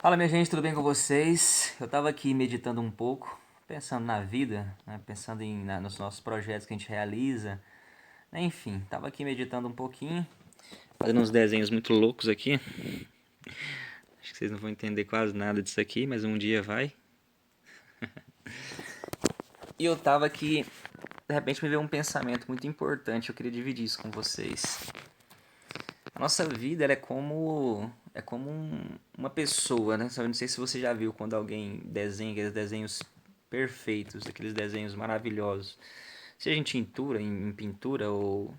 Fala minha gente, tudo bem com vocês? Eu tava aqui meditando um pouco, pensando na vida, né? Pensando nos nossos projetos que a gente realiza, né? Enfim, tava aqui meditando um pouquinho, fazendo uns desenhos muito loucos aqui. Acho que vocês não vão entender quase nada disso aqui, mas um dia vai. E eu tava aqui, de repente me veio um pensamento muito importante, eu queria dividir isso com vocês. A nossa vida ela é como uma pessoa, né? Eu não sei se você já viu quando alguém desenha aqueles desenhos perfeitos, aqueles desenhos maravilhosos. Seja em tintura, em pintura ou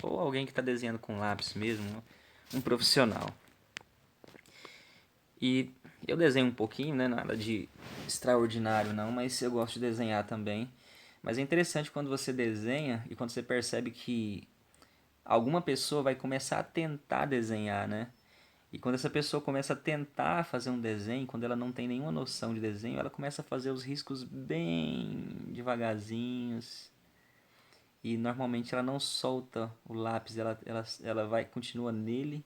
alguém que está desenhando com lápis mesmo, um profissional. E eu desenho um pouquinho, né? Nada de extraordinário não, mas eu gosto de desenhar também. Mas é interessante quando você desenha e quando você percebe que alguma pessoa vai começar a tentar desenhar, né? E quando essa pessoa começa a tentar fazer um desenho, quando ela não tem nenhuma noção de desenho, ela começa a fazer os riscos bem devagarzinhos. E normalmente ela não solta o lápis, ela vai, continua nele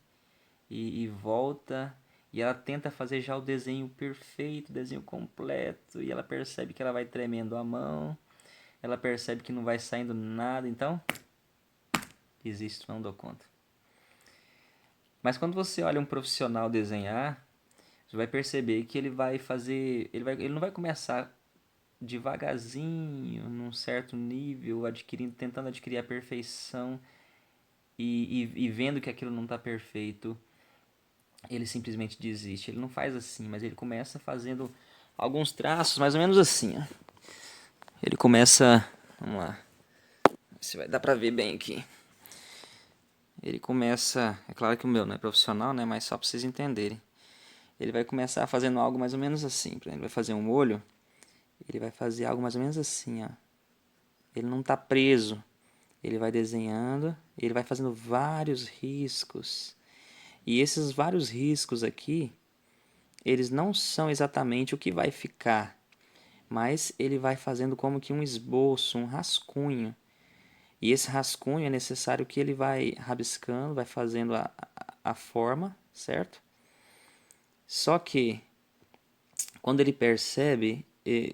e volta. E ela tenta fazer já o desenho perfeito, o desenho completo. E ela percebe que ela vai tremendo a mão. Ela percebe que não vai saindo nada. Então, existe, não dou conta. Mas quando você olha um profissional desenhar, você vai perceber que ele vai fazer. Ele não vai começar devagarzinho, num certo nível, tentando adquirir a perfeição e vendo que aquilo não está perfeito, ele simplesmente desiste. Ele não faz assim, mas ele começa fazendo alguns traços, mais ou menos assim. Ó. Ele começa. Vamos lá. Se vai dar pra ver bem aqui. Ele começa. É claro que o meu não é profissional, né? Mas só pra vocês entenderem. Ele vai começar fazendo algo mais ou menos assim. Ele vai fazer um olho. Ele vai fazer algo mais ou menos assim, ó. Ele não está preso. Ele vai desenhando, ele vai fazendo vários riscos. E esses vários riscos aqui, eles não são exatamente o que vai ficar, mas ele vai fazendo como que um esboço, um rascunho. E esse rascunho é necessário que ele vai rabiscando, vai fazendo a forma, certo? Só que quando ele percebe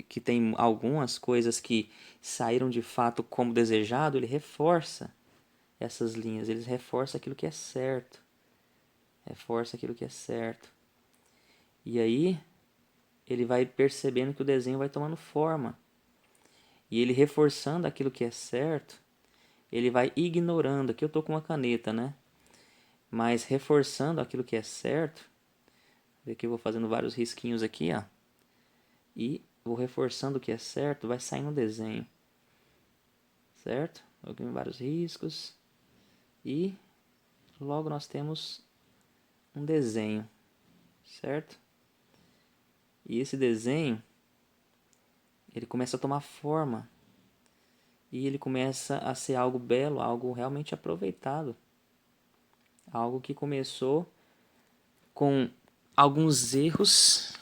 que tem algumas coisas que saíram de fato como desejado, ele reforça essas linhas, ele reforça aquilo que é certo. Reforça aquilo que é certo. E aí ele vai percebendo que o desenho vai tomando forma. E ele reforçando aquilo que é certo, ele vai ignorando. Aqui eu estou com uma caneta, né? Mas reforçando aquilo que é certo, aqui eu vou fazendo vários risquinhos aqui, ó. E vou reforçando o que é certo, vai saindo um desenho. Certo? Aqui vários riscos. E logo nós temos um desenho. Certo? E esse desenho, ele começa a tomar forma. E ele começa a ser algo belo, algo realmente aproveitado. Algo que começou com alguns erros,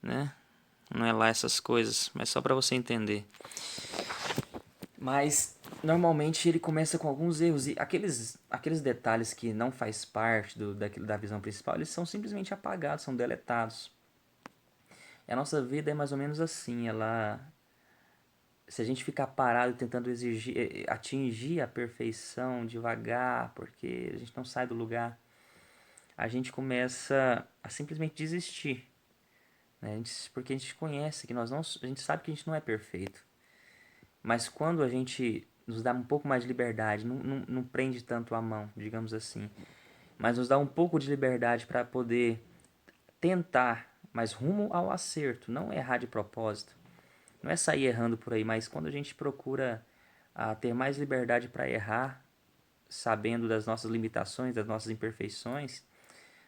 né? Não é lá essas coisas, mas só para você entender. Mas normalmente ele começa com alguns erros e aqueles detalhes que não faz parte da visão principal, eles são simplesmente apagados, são deletados. E a nossa vida é mais ou menos assim, se a gente ficar parado tentando atingir a perfeição devagar, porque a gente não sai do lugar, a gente começa a simplesmente desistir, né? Porque a gente conhece que a gente sabe que a gente não é perfeito. Mas quando a gente nos dá um pouco mais de liberdade, não prende tanto a mão, digamos assim, mas nos dá um pouco de liberdade para poder tentar, mas rumo ao acerto, não errar de propósito. Não é sair errando por aí, mas quando a gente procura ter mais liberdade para errar, sabendo das nossas limitações, das nossas imperfeições,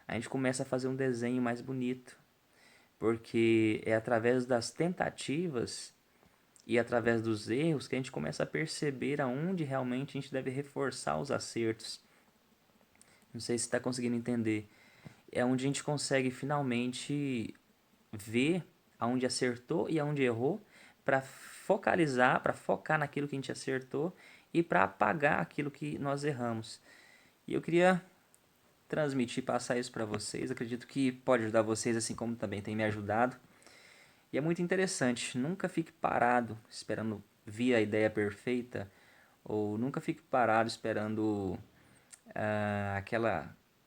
a gente começa a fazer um desenho mais bonito, porque é através das tentativas e através dos erros que a gente começa a perceber aonde realmente a gente deve reforçar os acertos. Não sei se está conseguindo entender. É onde a gente consegue finalmente ver aonde acertou e aonde errou para focalizar, para focar naquilo que a gente acertou e para apagar aquilo que nós erramos. E eu queria transmitir, passar isso para vocês. Acredito que pode ajudar vocês, assim como também tem me ajudado. E é muito interessante. Nunca fique parado esperando vir a ideia perfeita, ou nunca fique parado esperando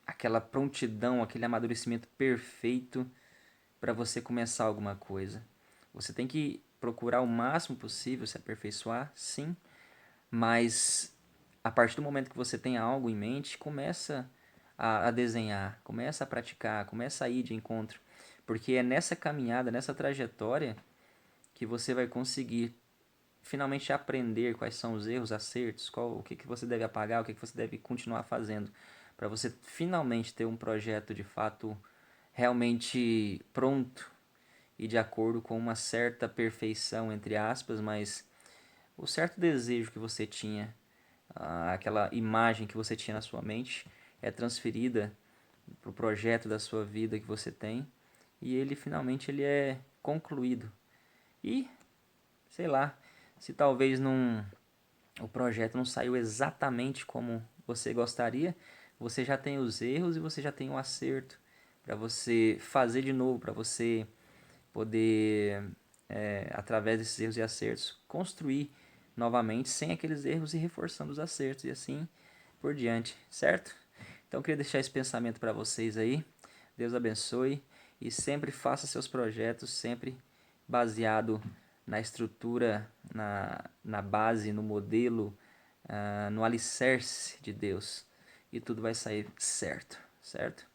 aquela prontidão, aquele amadurecimento perfeito para você começar alguma coisa. Você tem que procurar o máximo possível se aperfeiçoar, sim, mas a partir do momento que você tem algo em mente, começa a desenhar, começa a praticar, começa a ir de encontro, porque é nessa caminhada, nessa trajetória que você vai conseguir finalmente aprender quais são os erros, acertos, o que você deve apagar, o que você deve continuar fazendo, para você finalmente ter um projeto de fato realmente pronto e de acordo com uma certa perfeição, entre aspas, mas o certo desejo que você tinha, aquela imagem que você tinha na sua mente, é transferida para o projeto da sua vida que você tem e ele finalmente ele é concluído. E, sei lá, se talvez não, o projeto não saiu exatamente como você gostaria, você já tem os erros e você já tem o acerto para você fazer de novo, para você poder, através desses erros e acertos, construir novamente sem aqueles erros e reforçando os acertos e assim por diante, certo? Então eu queria deixar esse pensamento para vocês aí. Deus abençoe e sempre faça seus projetos sempre baseado na estrutura, na base, no modelo, no alicerce de Deus. E tudo vai sair certo, certo?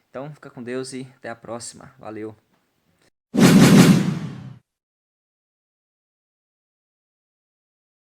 Então fica com Deus e até a próxima. Valeu!